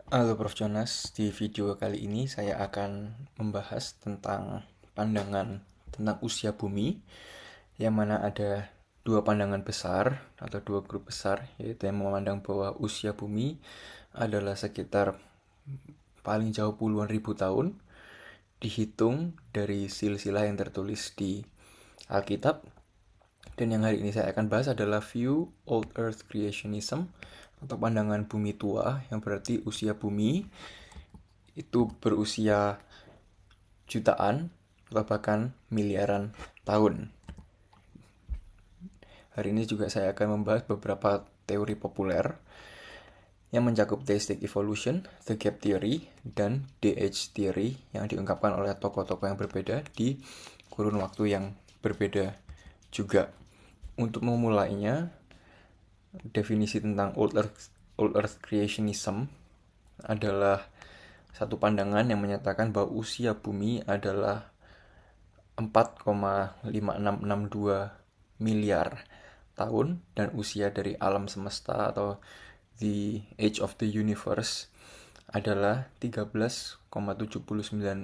Halo Prof. Jonas, di video kali ini saya akan membahas tentang pandangan tentang usia bumi, yang mana ada dua pandangan besar atau dua grup besar, yaitu yang memandang bahwa usia bumi adalah sekitar paling jauh puluhan ribu tahun, dihitung dari silsilah yang tertulis di Alkitab. Dan yang hari ini saya akan bahas adalah view Old Earth Creationism atau pandangan bumi tua, yang berarti usia bumi itu berusia jutaan atau bahkan miliaran tahun. Hari ini juga saya akan membahas beberapa teori populer yang mencakup Theistic Evolution, The Gap Theory, dan DH Theory yang diungkapkan oleh tokoh-tokoh yang berbeda di kurun waktu yang berbeda juga. Untuk memulainya, definisi tentang Old Earth Creationism adalah satu pandangan yang menyatakan bahwa usia bumi adalah 4,5662 miliar tahun dan usia dari alam semesta atau the age of the universe adalah 13,79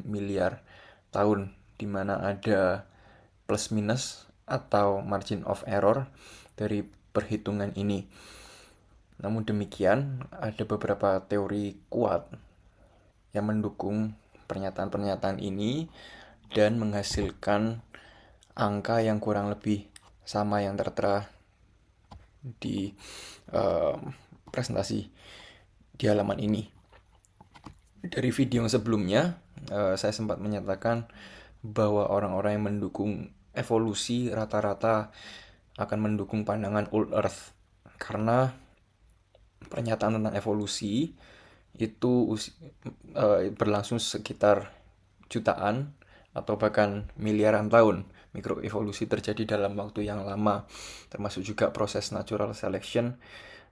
miliar tahun, di mana ada plus minus atau margin of error dari perhitungan ini. Namun demikian, ada beberapa teori kuat yang mendukung pernyataan-pernyataan ini dan menghasilkan angka yang kurang lebih sama yang tertera di presentasi di halaman ini. Dari video yang sebelumnya, saya sempat menyatakan bahwa orang-orang yang mendukung evolusi rata-rata akan mendukung pandangan Old Earth, karena pernyataan tentang evolusi itu berlangsung sekitar jutaan atau bahkan miliaran tahun. Mikroevolusi terjadi dalam waktu yang lama, termasuk juga proses natural selection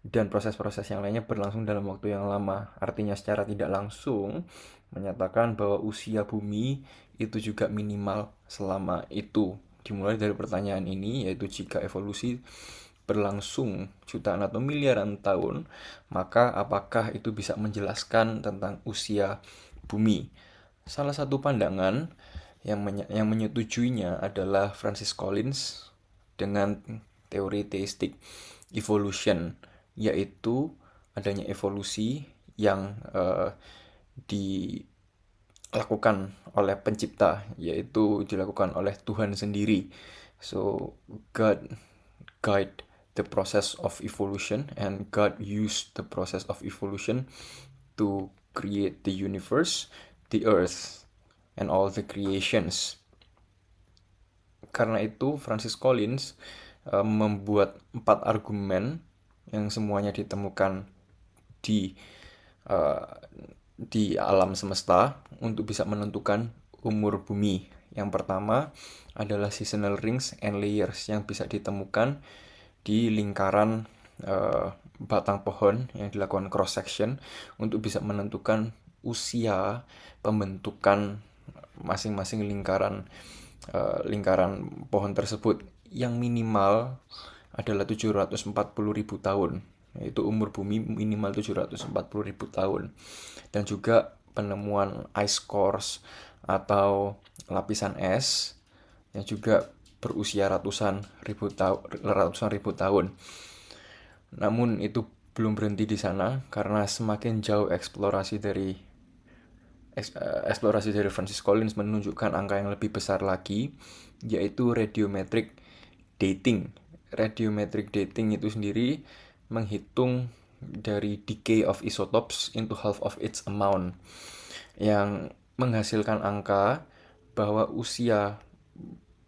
dan proses-proses yang lainnya berlangsung dalam waktu yang lama. Artinya secara tidak langsung menyatakan bahwa usia bumi itu juga minimal selama itu. Dimulai dari pertanyaan ini, yaitu jika evolusi berlangsung jutaan atau miliaran tahun, maka apakah itu bisa menjelaskan tentang usia bumi? Salah satu pandangan yang menyetujuinya adalah Francis Collins dengan teori theistic evolution, yaitu adanya evolusi yang dilakukan oleh pencipta, yaitu dilakukan oleh Tuhan sendiri. So God guide the process of evolution, and God used the process of evolution to create the universe, the earth, and all the creations. Karena itu Francis Collins membuat 4 argumen yang semuanya ditemukan di uh, di alam semesta untuk bisa menentukan umur bumi. Yang pertama adalah seasonal rings and layers yang bisa ditemukan di lingkaran batang pohon yang dilakukan cross section untuk bisa menentukan usia pembentukan masing-masing lingkaran pohon tersebut, yang minimal adalah 740.000 tahun, yaitu umur bumi minimal 740.000 tahun. Dan juga penemuan ice cores atau lapisan es yang juga berusia ratusan ribu tahun. Namun itu belum berhenti di sana, karena semakin jauh eksplorasi dari Francis Collins menunjukkan angka yang lebih besar lagi, yaitu radiometric dating. Radiometric dating itu sendiri menghitung dari decay of isotopes into half of its amount, yang menghasilkan angka bahwa usia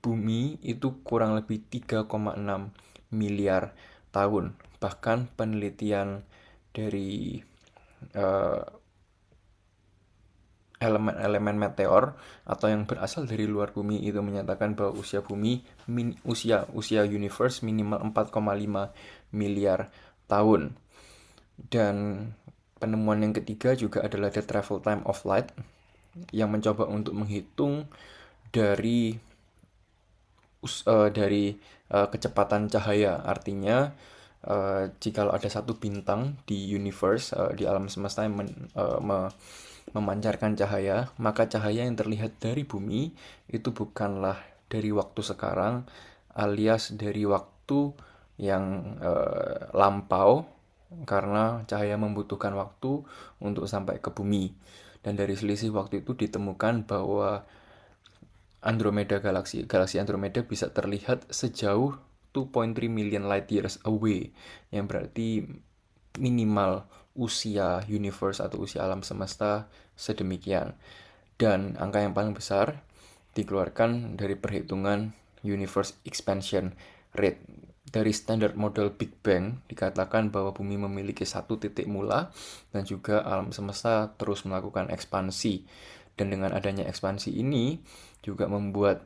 bumi itu kurang lebih 3,6 miliar tahun. Bahkan penelitian dari elemen-elemen meteor atau yang berasal dari luar bumi itu menyatakan bahwa usia bumi, usia universe minimal 4,5 miliar tahun. Dan penemuan yang ketiga juga adalah the travel time of light, yang mencoba untuk menghitung dari kecepatan cahaya. Artinya jika ada satu bintang di universe, di alam semesta yang memancarkan cahaya, maka cahaya yang terlihat dari bumi itu bukanlah dari waktu sekarang, alias dari waktu yang lampau, karena cahaya membutuhkan waktu untuk sampai ke bumi. Dan dari selisih waktu itu ditemukan bahwa galaksi Andromeda bisa terlihat sejauh 2.3 million light years away, yang berarti minimal usia universe atau usia alam semesta sedemikian. Dan angka yang paling besar dikeluarkan dari perhitungan universe expansion rate. Dari standar model Big Bang dikatakan bahwa bumi memiliki satu titik mula dan juga alam semesta terus melakukan ekspansi. Dan dengan adanya ekspansi ini juga membuat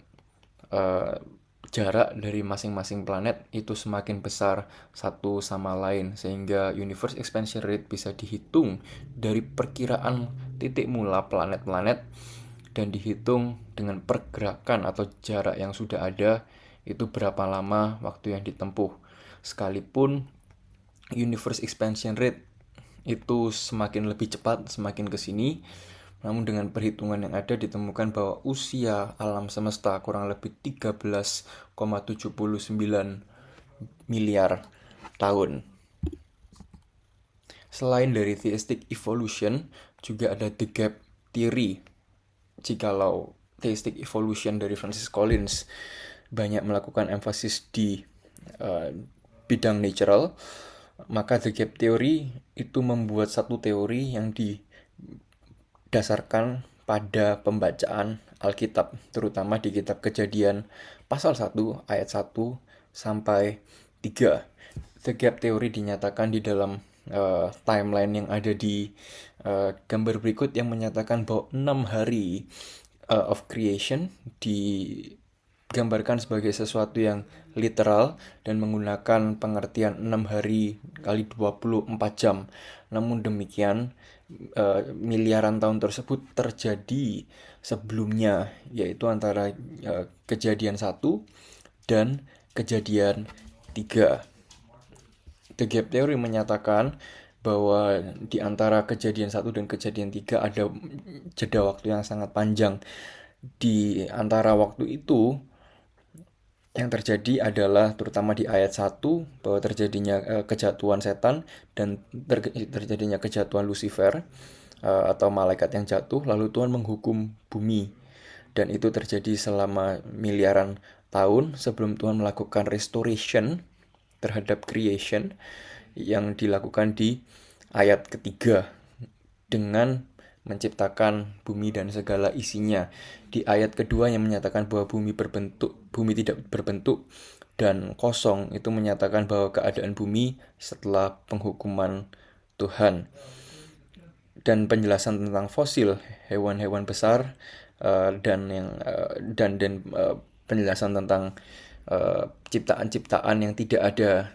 uh, jarak dari masing-masing planet itu semakin besar satu sama lain, sehingga universe expansion rate bisa dihitung dari perkiraan titik mula planet-planet dan dihitung dengan pergerakan atau jarak yang sudah ada, itu berapa lama waktu yang ditempuh. Sekalipun universe expansion rate itu semakin lebih cepat semakin ke sini, namun dengan perhitungan yang ada ditemukan bahwa usia alam semesta kurang lebih 13,79 miliar tahun. Selain dari theistic evolution, juga ada the gap theory. Jikalau theistic evolution dari Francis Collins banyak melakukan emphasis di uh, bidang natural, maka the gap theory itu membuat satu teori yang didasarkan pada pembacaan Alkitab, terutama di kitab Kejadian pasal 1 ayat 1 sampai 3. The gap theory dinyatakan di dalam timeline yang ada di gambar berikut, yang menyatakan bahwa 6 hari of creation digambarkan sebagai sesuatu yang literal dan menggunakan pengertian 6 hari kali 24 jam. Namun demikian, miliaran tahun tersebut terjadi sebelumnya, yaitu antara kejadian 1 dan kejadian 3. The Gap Theory menyatakan bahwa di antara kejadian 1 dan kejadian 3 ada jeda waktu yang sangat panjang. Di antara waktu itu yang terjadi adalah terutama di ayat 1 bahwa terjadinya kejatuhan setan dan terjadinya kejatuhan Lucifer atau malaikat yang jatuh, lalu Tuhan menghukum bumi. Dan itu terjadi selama miliaran tahun sebelum Tuhan melakukan restoration terhadap creation yang dilakukan di ayat ketiga dengan menciptakan bumi dan segala isinya. Di ayat kedua yang menyatakan bahwa bumi tidak berbentuk dan kosong, itu menyatakan bahwa keadaan bumi setelah penghukuman Tuhan. Dan penjelasan tentang fosil hewan-hewan besar dan penjelasan tentang ciptaan-ciptaan yang tidak ada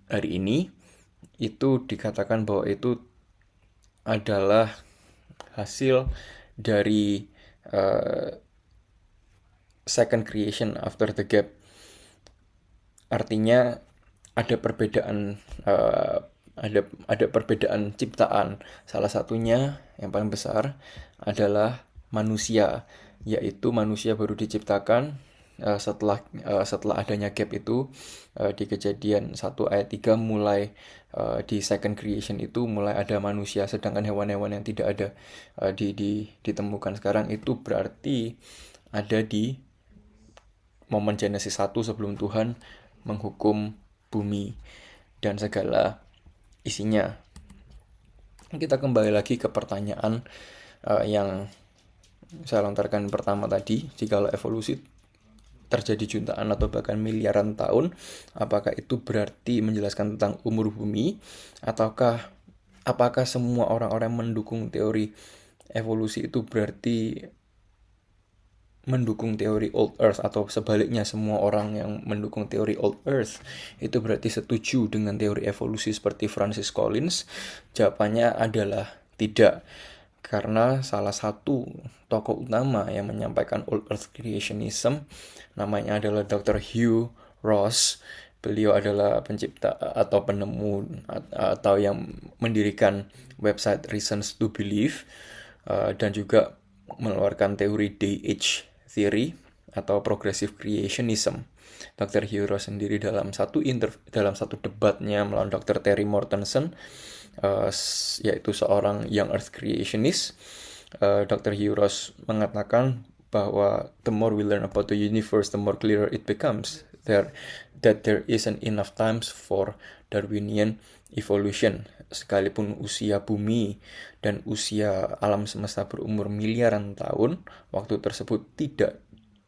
hari ini, itu dikatakan bahwa itu adalah hasil dari second creation after the gap. Artinya ada perbedaan ada perbedaan ciptaan. Salah satunya yang paling besar adalah manusia, yaitu manusia baru diciptakan setelah adanya gap itu, di Kejadian 1 ayat 3 mulai di second creation itu mulai ada manusia, sedangkan hewan-hewan yang tidak ada ditemukan sekarang itu berarti ada di momen Genesis 1 sebelum Tuhan menghukum bumi dan segala isinya. Kita kembali lagi ke pertanyaan yang saya lontarkan pertama tadi, jikalau evolusi terjadi jutaan atau bahkan miliaran tahun, apakah itu berarti menjelaskan tentang umur bumi, ataukah apakah semua orang-orang mendukung teori evolusi itu berarti mendukung teori Old Earth, atau sebaliknya semua orang yang mendukung teori Old Earth itu berarti setuju dengan teori evolusi seperti Francis Collins? Jawabannya adalah tidak, karena salah satu tokoh utama yang menyampaikan Old Earth Creationism namanya adalah Dr. Hugh Ross. Beliau adalah pencipta atau penemu atau yang mendirikan website Reasons to Believe, dan juga mengeluarkan teori Day Age Theory atau Progressive Creationism. Dr. Hiro sendiri dalam satu debatnya melawan Dr. Terry Mortensen, yaitu seorang Young Earth Creationist, Dr. Hughes mengatakan bahwa the more we learn about the universe, the more clearer it becomes that there isn't enough times for Darwinian evolution. Sekalipun usia bumi dan usia alam semesta berumur miliaran tahun, waktu tersebut tidak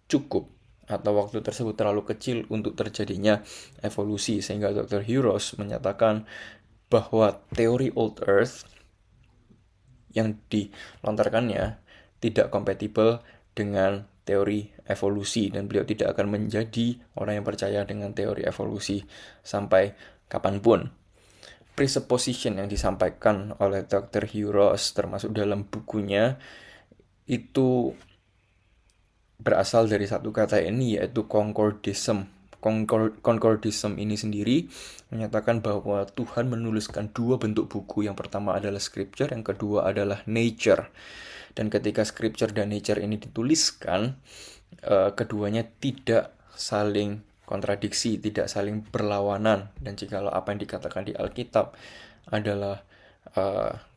cukup atau waktu tersebut terlalu kecil untuk terjadinya evolusi, sehingga Dr. Hughes menyatakan bahwa teori Old Earth yang dilontarkannya tidak kompatibel dengan teori evolusi, dan beliau tidak akan menjadi orang yang percaya dengan teori evolusi sampai kapanpun. Presupposition yang disampaikan oleh Dr. Hughes termasuk dalam bukunya itu berasal dari satu kata ini, yaitu concordism. Concordism ini sendiri menyatakan bahwa Tuhan menuliskan dua bentuk buku. Yang pertama adalah scripture, yang kedua adalah nature. Dan ketika scripture dan nature ini dituliskan, keduanya tidak saling kontradiksi, tidak saling berlawanan. Dan jikalau apa yang dikatakan di Alkitab adalah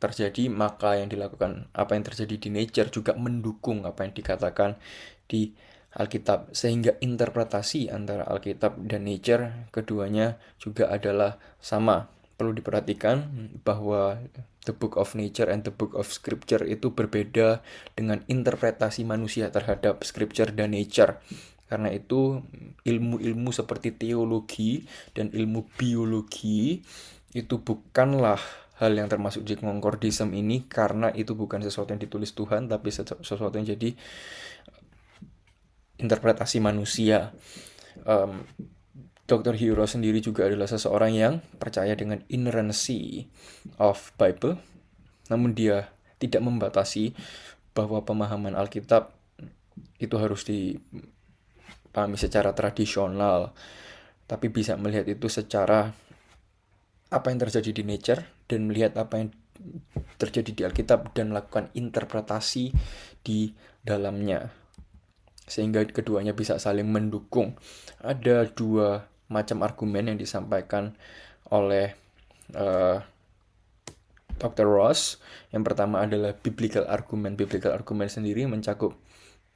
terjadi, maka apa yang terjadi di nature juga mendukung apa yang dikatakan di Alkitab, sehingga interpretasi antara Alkitab dan nature keduanya juga adalah sama. Perlu diperhatikan bahwa the book of nature and the book of scripture itu berbeda dengan interpretasi manusia terhadap scripture dan nature. Karena itu ilmu-ilmu seperti teologi dan ilmu biologi itu bukanlah hal yang termasuk di concordism ini, karena itu bukan sesuatu yang ditulis Tuhan, tapi sesuatu yang jadi interpretasi manusia. Dr. Hiro sendiri juga adalah seseorang yang percaya dengan inerrancy of Bible, namun dia tidak membatasi bahwa pemahaman Alkitab itu harus dipahami secara tradisional, tapi bisa melihat itu secara apa yang terjadi di nature dan melihat apa yang terjadi di Alkitab dan melakukan interpretasi di dalamnya, sehingga keduanya bisa saling mendukung. Ada dua macam argumen yang disampaikan oleh Dr. Ross. Yang pertama adalah biblical argument. Biblical argument sendiri mencakup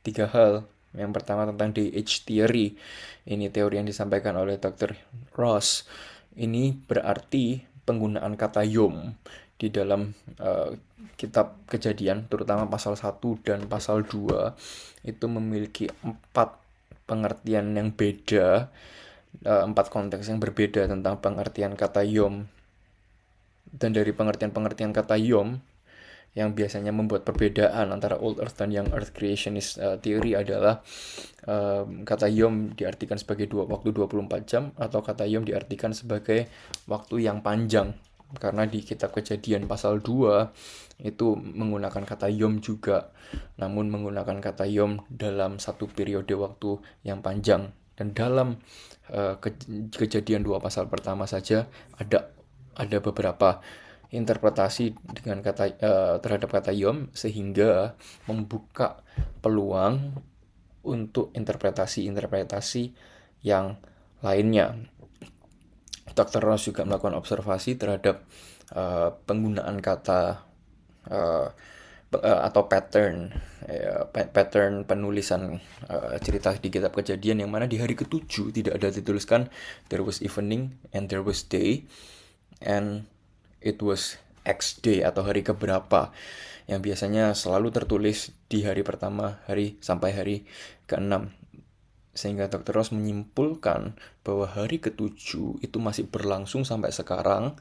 tiga hal. Yang pertama tentang Day Age Theory. Ini teori yang disampaikan oleh Dr. Ross. Ini berarti penggunaan kata yom di dalam kitab Kejadian, terutama pasal 1 dan pasal 2, itu memiliki 4 pengertian yang beda, 4 konteks yang berbeda tentang pengertian kata yom. Dan dari pengertian-pengertian kata yom yang biasanya membuat perbedaan antara Old Earth dan Young Earth Creationist Theory adalah kata yom diartikan sebagai waktu 24 jam, atau kata yom diartikan sebagai waktu yang panjang. Karena di kitab Kejadian pasal 2 itu menggunakan kata yom juga, namun menggunakan kata yom dalam satu periode waktu yang panjang. Dan dalam Kejadian 2 pasal pertama saja ada beberapa interpretasi dengan terhadap kata yom, sehingga membuka peluang untuk interpretasi yang lainnya. Dr. Ross juga melakukan observasi terhadap penggunaan kata atau pattern penulisan cerita di kitab Kejadian, yang mana di hari ke-7 tidak ada dituliskan there was evening and there was day and it was X day atau hari keberapa, yang biasanya selalu tertulis di hari pertama sampai hari ke-6. Sehingga Dr. Ross menyimpulkan bahwa hari ke-7 itu masih berlangsung sampai sekarang,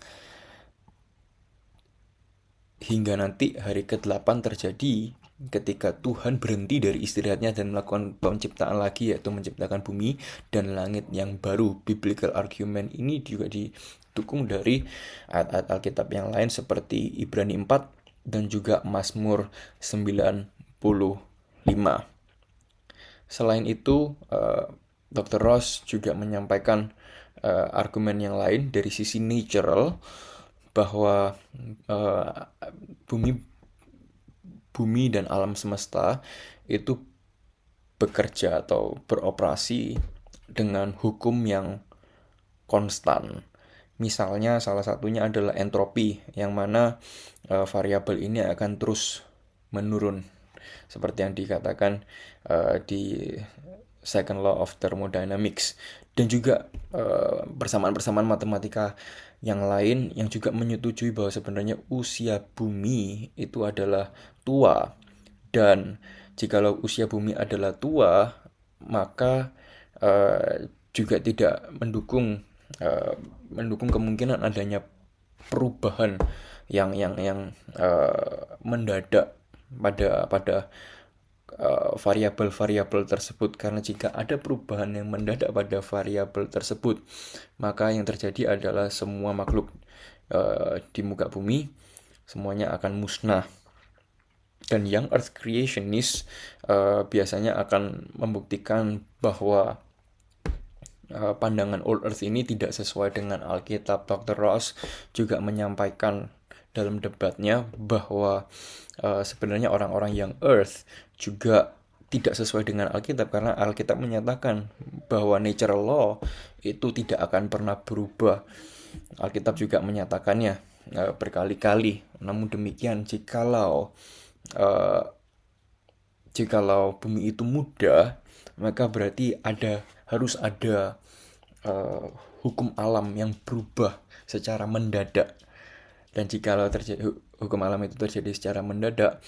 hingga nanti hari ke-8 terjadi ketika Tuhan berhenti dari istirahatnya dan melakukan penciptaan lagi, yaitu menciptakan bumi dan langit yang baru. Biblical argument ini juga didukung dari ayat-ayat Alkitab yang lain seperti Ibrani 4 dan juga Mazmur 95. Selain itu, Dr. Ross juga menyampaikan argumen yang lain dari sisi natural, bahwa uh, bumi bumi dan alam semesta itu bekerja atau beroperasi dengan hukum yang konstan. Misalnya salah satunya adalah entropi, yang mana variabel ini akan terus menurun seperti yang dikatakan di second law of thermodynamics, dan juga persamaan-persamaan matematika yang lain yang juga menyetujui bahwa sebenarnya usia bumi itu adalah tua, dan jikalau usia bumi adalah tua, maka juga tidak mendukung kemungkinan adanya perubahan yang mendadak pada variabel-variabel tersebut, karena jika ada perubahan yang mendadak pada variabel tersebut, maka yang terjadi adalah semua makhluk di muka bumi semuanya akan musnah. Dan yang Earth Creationist biasanya akan membuktikan bahwa pandangan Old Earth ini tidak sesuai dengan Alkitab. Dr. Ross juga menyampaikan dalam debatnya bahwa sebenarnya orang-orang yang Earth juga tidak sesuai dengan Alkitab, karena Alkitab menyatakan bahwa natural law itu tidak akan pernah berubah. Alkitab juga menyatakannya berkali-kali. Namun demikian, uh, jikalau bumi itu muda, maka berarti harus ada hukum alam yang berubah secara mendadak. Dan jikalau hukum alam itu terjadi secara mendadak,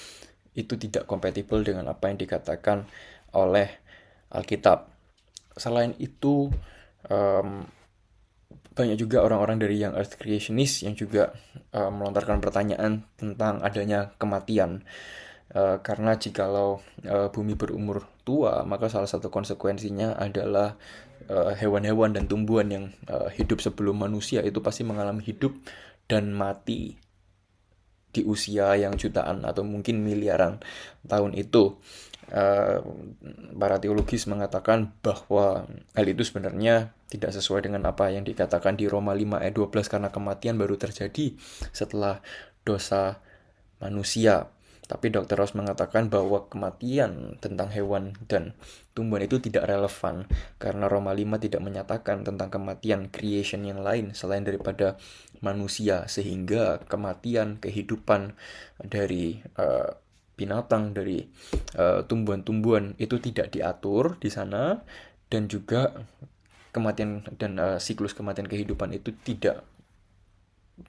itu tidak kompatibel dengan apa yang dikatakan oleh Alkitab. Selain itu, banyak juga orang-orang dari yang Earth Creationist yang juga melontarkan pertanyaan tentang adanya kematian. Karena jikalau bumi berumur tua, maka salah satu konsekuensinya adalah hewan-hewan dan tumbuhan yang hidup sebelum manusia itu pasti mengalami hidup dan mati di usia yang jutaan atau mungkin miliaran tahun itu. Para teologis mengatakan bahwa hal itu sebenarnya tidak sesuai dengan apa yang dikatakan di Roma 5 ayat 12, karena kematian baru terjadi setelah dosa manusia. Tapi Dr. Ross mengatakan bahwa kematian tentang hewan dan tumbuhan itu tidak relevan, karena Roma 5 tidak menyatakan tentang kematian creation yang lain selain daripada manusia, sehingga kematian, kehidupan dari binatang, dari tumbuhan-tumbuhan itu tidak diatur di sana, dan juga kematian dan siklus kematian kehidupan itu tidak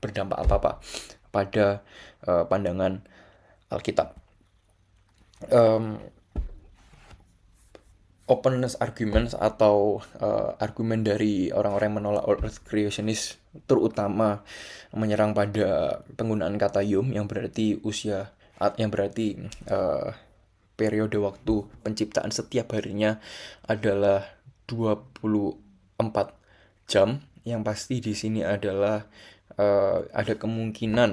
berdampak apa-apa pada pandangan Alkitab. Openness arguments atau argumen dari orang-orang yang menolak Earth Creationist terutama menyerang pada penggunaan kata yom, yang berarti periode waktu penciptaan setiap harinya adalah 24 jam. Yang pasti di sini adalah ada kemungkinan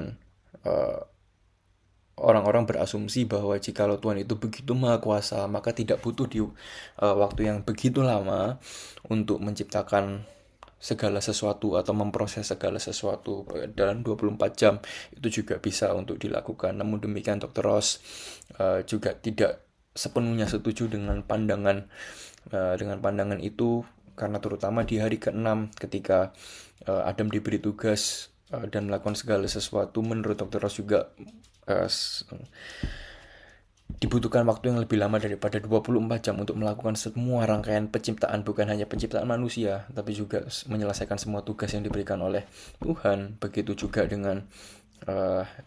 orang-orang berasumsi bahwa jikalau Tuhan itu begitu maha kuasa, maka tidak butuh di waktu yang begitu lama untuk menciptakan segala sesuatu atau memproses segala sesuatu dalam 24 jam. Itu juga bisa untuk dilakukan. Namun demikian, Dr. Ross juga tidak sepenuhnya setuju dengan pandangan itu, karena terutama di hari ke-6 ketika Adam diberi tugas dan melakukan segala sesuatu, menurut Dr. Ross juga dibutuhkan waktu yang lebih lama daripada 24 jam untuk melakukan semua rangkaian penciptaan, bukan hanya penciptaan manusia, tapi juga menyelesaikan semua tugas yang diberikan oleh Tuhan. Begitu juga dengan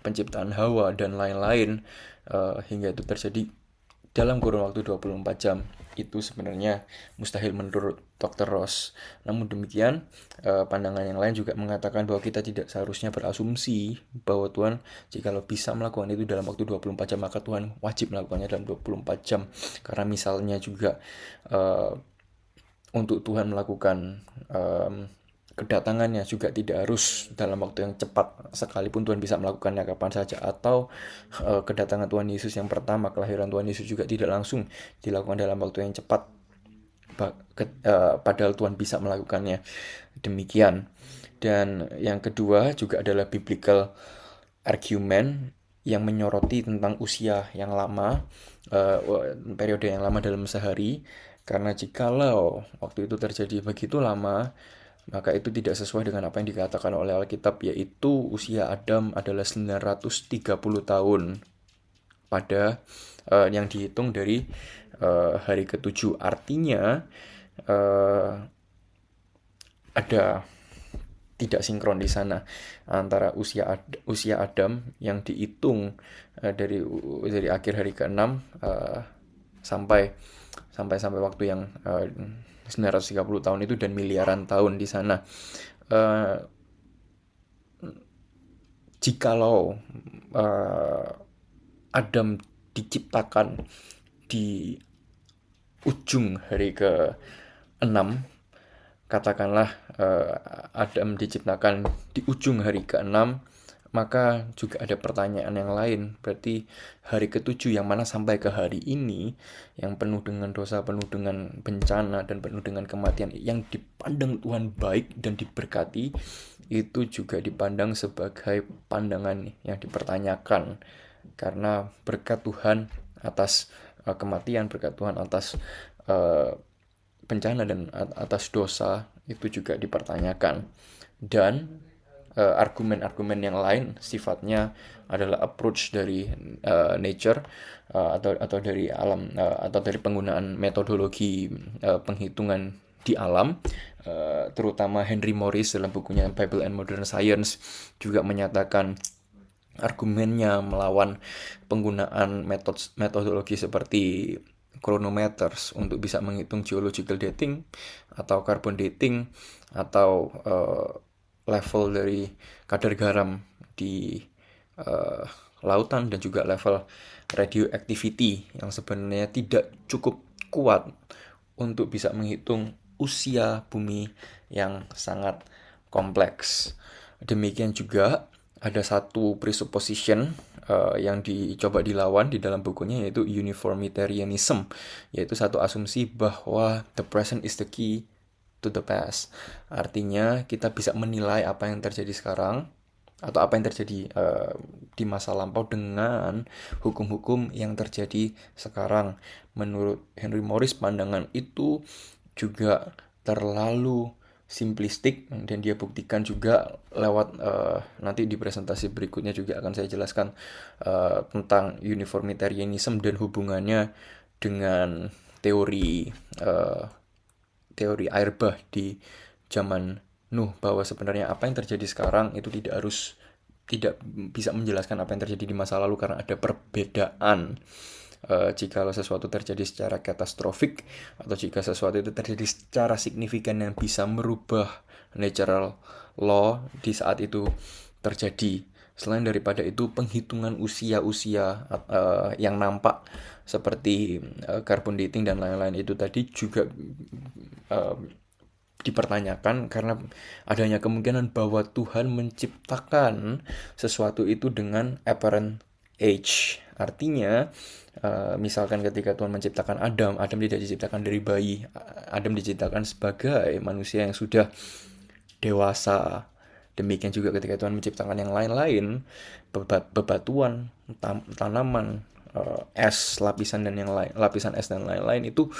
penciptaan Hawa dan lain-lain, hingga itu terjadi dalam kurun waktu 24 jam. Itu sebenarnya mustahil menurut Dr. Ross. Namun demikian, pandangan yang lain juga mengatakan bahwa kita tidak seharusnya berasumsi bahwa Tuhan jikalau bisa melakukan itu dalam waktu 24 jam, maka Tuhan wajib melakukannya dalam 24 jam. Karena misalnya juga untuk Tuhan melakukan kedatangannya juga tidak harus dalam waktu yang cepat, sekalipun Tuhan bisa melakukannya kapan saja. Atau kedatangan Tuhan Yesus yang pertama, kelahiran Tuhan Yesus juga tidak langsung dilakukan dalam waktu yang cepat. padahal Tuhan bisa melakukannya demikian. Dan yang kedua juga adalah biblical argument yang menyoroti tentang usia yang lama, periode yang lama dalam sehari, karena jikalau waktu itu terjadi begitu lama, maka itu tidak sesuai dengan apa yang dikatakan oleh Alkitab, yaitu usia Adam adalah 930 tahun pada yang dihitung dari hari ketujuh. Artinya ada tidak sinkron di sana antara usia Adam yang dihitung dari akhir hari ke-6 sampai waktu yang 930 tahun itu dan miliaran tahun di sana. Jikalau Adam diciptakan di ujung hari ke-6, katakanlah Adam diciptakan di ujung hari ke-6, maka juga ada pertanyaan yang lain. Berarti hari ke-7 yang mana sampai ke hari ini, yang penuh dengan dosa, penuh dengan bencana, dan penuh dengan kematian, yang dipandang Tuhan baik dan diberkati, itu juga dipandang sebagai pandangan yang dipertanyakan. Karena berkat Tuhan atas kematian, berkat Tuhan atas bencana dan atas dosa itu juga dipertanyakan. Dan argumen-argumen yang lain sifatnya adalah approach dari nature, atau dari alam, atau dari penggunaan metodologi penghitungan di alam. Terutama Henry Morris dalam bukunya Bible and Modern Science juga menyatakan argumennya melawan penggunaan metodologi seperti chronometers untuk bisa menghitung geological dating atau carbon dating atau level dari kadar garam di lautan, dan juga level radioactivity yang sebenarnya tidak cukup kuat untuk bisa menghitung usia bumi yang sangat kompleks. Demikian juga ada satu presupposition yang dicoba dilawan di dalam bukunya, yaitu uniformitarianism, yaitu satu asumsi bahwa the present is the key to the past. Artinya kita bisa menilai apa yang terjadi sekarang atau apa yang terjadi di masa lampau dengan hukum-hukum yang terjadi sekarang. Menurut Henry Morris, pandangan itu juga terlalu simplistik, dan dia buktikan juga lewat nanti di presentasi berikutnya juga akan saya jelaskan tentang uniformitarianism dan hubungannya dengan teori air bah di zaman Nuh, bahwa sebenarnya apa yang terjadi sekarang itu tidak bisa menjelaskan apa yang terjadi di masa lalu, karena ada perbedaan. Jika sesuatu terjadi secara katastrofik atau jika sesuatu itu terjadi secara signifikan yang bisa merubah natural law di saat itu terjadi. Selain daripada itu, penghitungan usia-usia yang nampak seperti carbon dating dan lain-lain itu tadi juga dipertanyakan, karena adanya kemungkinan bahwa Tuhan menciptakan sesuatu itu dengan apparent age. Artinya misalkan ketika Tuhan menciptakan Adam tidak diciptakan dari bayi. Adam diciptakan sebagai manusia yang sudah dewasa. Demikian juga ketika Tuhan menciptakan yang lain-lain, bebatuan, tanaman, es, lapisan dan yang lain, lapisan es dan lain-lain, itu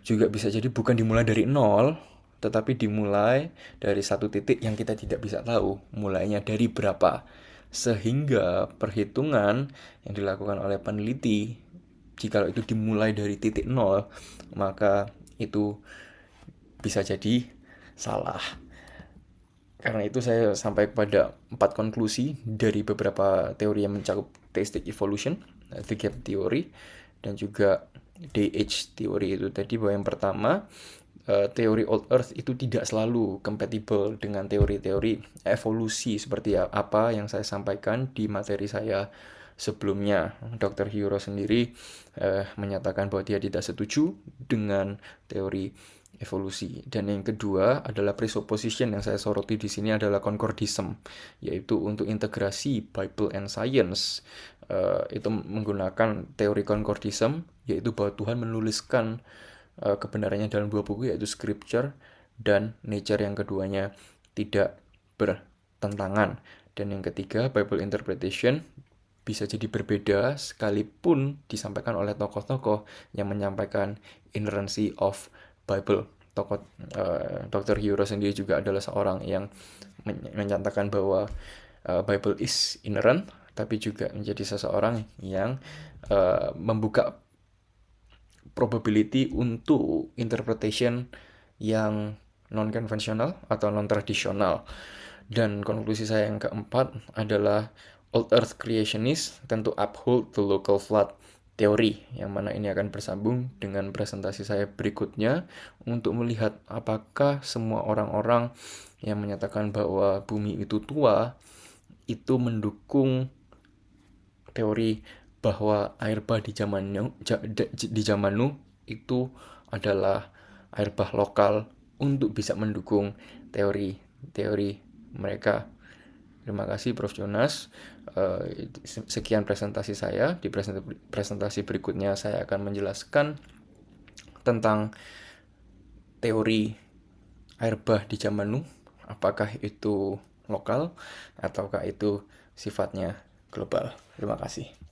juga bisa jadi bukan dimulai dari nol, tetapi dimulai dari satu titik yang kita tidak bisa tahu mulainya dari berapa. Sehingga perhitungan yang dilakukan oleh peneliti, jika itu dimulai dari titik nol, maka itu bisa jadi salah. Karena itu saya sampai kepada 4 konklusi dari beberapa teori yang mencakup theistic evolution, the gap theory, dan juga DH theory itu tadi, bahwa yang pertama, teori old earth itu tidak selalu compatible dengan teori-teori evolusi seperti apa yang saya sampaikan di materi saya sebelumnya. Dr. Hiro sendiri menyatakan bahwa dia tidak setuju dengan teori evolusi. Dan yang kedua adalah presupposition yang saya soroti di sini adalah concordism, yaitu untuk integrasi Bible and Science. Itu menggunakan teori concordism, yaitu bahwa Tuhan menuliskan kebenarannya dalam dua buku, yaitu Scripture dan Nature, yang keduanya tidak bertentangan. Dan yang ketiga, Bible Interpretation bisa jadi berbeda sekalipun disampaikan oleh tokoh-tokoh yang menyampaikan inerrancy of Bible. Tokoh Dr. Hero sendiri juga adalah seorang yang menyatakan bahwa Bible is inerrant, tapi juga menjadi seseorang yang membuka probability untuk interpretation yang non-konvensional atau non-tradisional. Dan konklusi saya yang keempat adalah Old Earth Creationist tentu uphold the local flood teori, yang mana ini akan bersambung dengan presentasi saya berikutnya untuk melihat apakah semua orang-orang yang menyatakan bahwa bumi itu tua itu mendukung teori bahwa air bah di zaman Nuh itu adalah air bah lokal, untuk bisa mendukung teori mereka. Terima kasih Prof. Jonas. Sekian presentasi saya. Di presentasi berikutnya saya akan menjelaskan tentang teori air bah di zaman Nuh. Apakah itu lokal ataukah itu sifatnya global. Terima kasih.